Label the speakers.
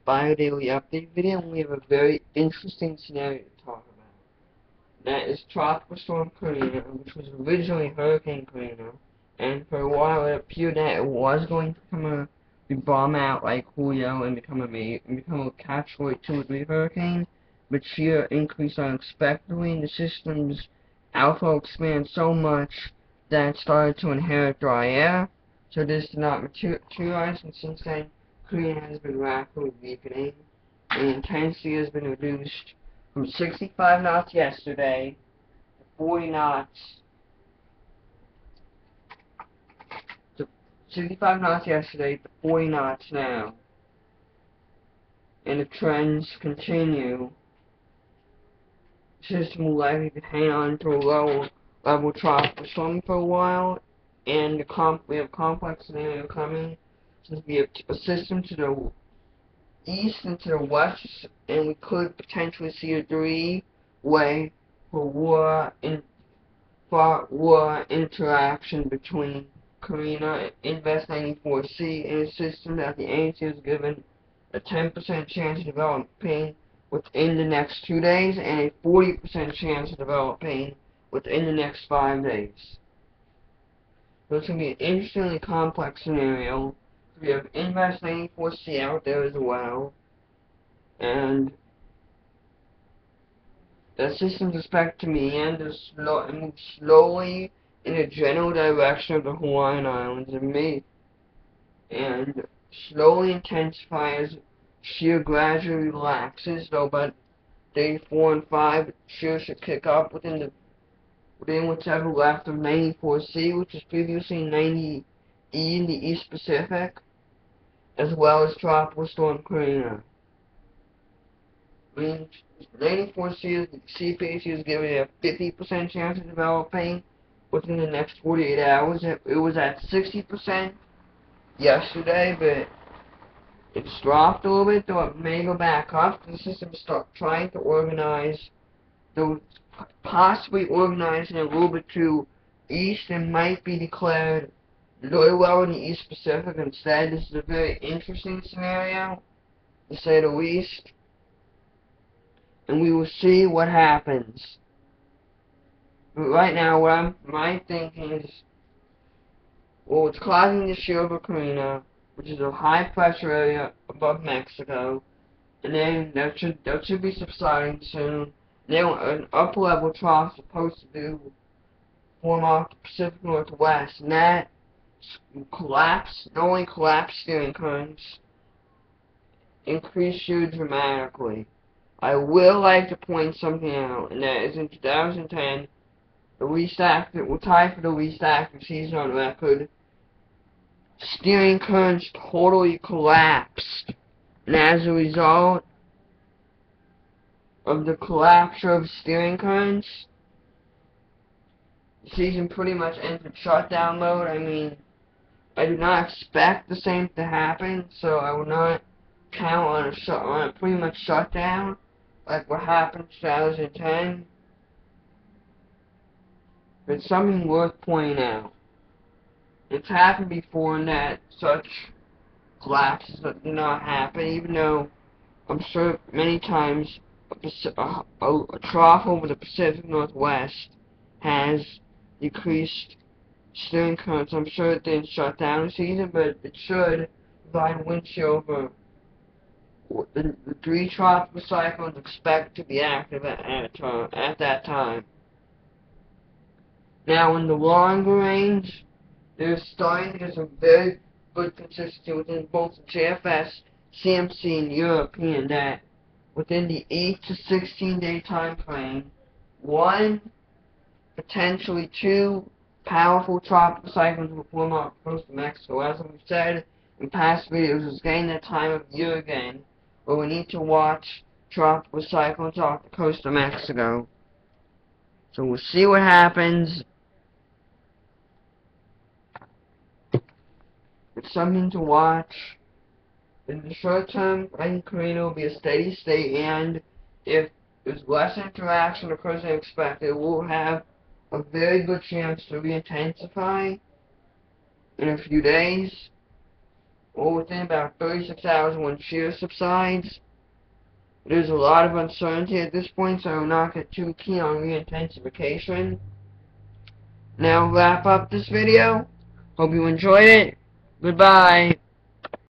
Speaker 1: bi-daily update video, and we have a very interesting scenario to talk about. That is Tropical Storm Karina, which was originally Hurricane Karina, and for a while it appeared that it was going to be bomb out like Julio and become a Category 2 or 3 hurricane, but sheer increased unexpectedly, and the system's outflow expanded so much that it started to inherit dry air, so this did not materialize, and since then, Karina has been rapidly weakening, and intensity has been reduced from 65 knots yesterday to 40 knots to 65 knots yesterday to 40 knots now. And the trends continue. The system will likely hang on to a lower level tropical storm for a while, and we have a complex scenario coming. Since we have a system to the east and to the west, and we could potentially see a three-way war interaction between Karina, Invest 94C, and a system that the agency has given a 10% chance of developing within the next 2 days and a 40% chance of developing within the next 5 days. So it's going to be an interestingly complex scenario. We have Invest 94C out there as well, and the system's expected to meander and move slowly in the general direction of the Hawaiian Islands and slowly intensify as shear gradually relaxes, though by day 4 and 5 shear should kick up within what's ever left of 94C, which was previously 90E in the East Pacific, as well as Tropical Storm Karina. I mean, 94C CPC is giving it a 50% chance of developing within the next 48 hours. It was at 60% yesterday, but it's dropped a little bit, though it may go back up. The system start trying to organize, though possibly organizing a little bit to east and might be declared very well in the East Pacific instead. This is a very interesting scenario, to say the least, and we will see what happens. But right now, my thinking is, well, it's causing the shear over Karina, which is a high pressure area above Mexico, and then that should be subsiding soon. Then an upper level trough is supposed to form off the Pacific Northwest, and that not only collapse steering currents, increase shear dramatically. I will like to point something out, and that is in 2010, we'll tie for the least active season on record. Steering currents totally collapsed, and as a result of the collapse of steering currents, the season pretty much entered shutdown mode. I mean, I do not expect the same to happen, so I will not count on a pretty much shutdown like what happened in 2010. But it's something worth pointing out. It's happened before, and that such collapses do not happen, even though I'm sure many times a trough over the Pacific Northwest has decreased steering currents. I'm sure it didn't shut down the season, but it should provide wind shear over the 3 tropical cyclones expect to be active at that time. Now, in the longer range, they're starting to get some very good consistency within both the JFS, CMC, and European, that within the 8 to 16 day time frame, 1, potentially 2 powerful tropical cyclones will form off the coast of Mexico. As we've said in past videos, it's getting that time of year again where we need to watch tropical cyclones off the coast of Mexico. So we'll see what happens. It's something to watch. In the short term, I think Karina will be a steady state, and if there's less interaction occurs than expected, we'll have a very good chance to re-intensify in a few days. or within about 36 hours when shear subsides. There's a lot of uncertainty at this point, so I will not get too keen on re-intensification. Now wrap up this video. Hope you enjoyed it. Goodbye.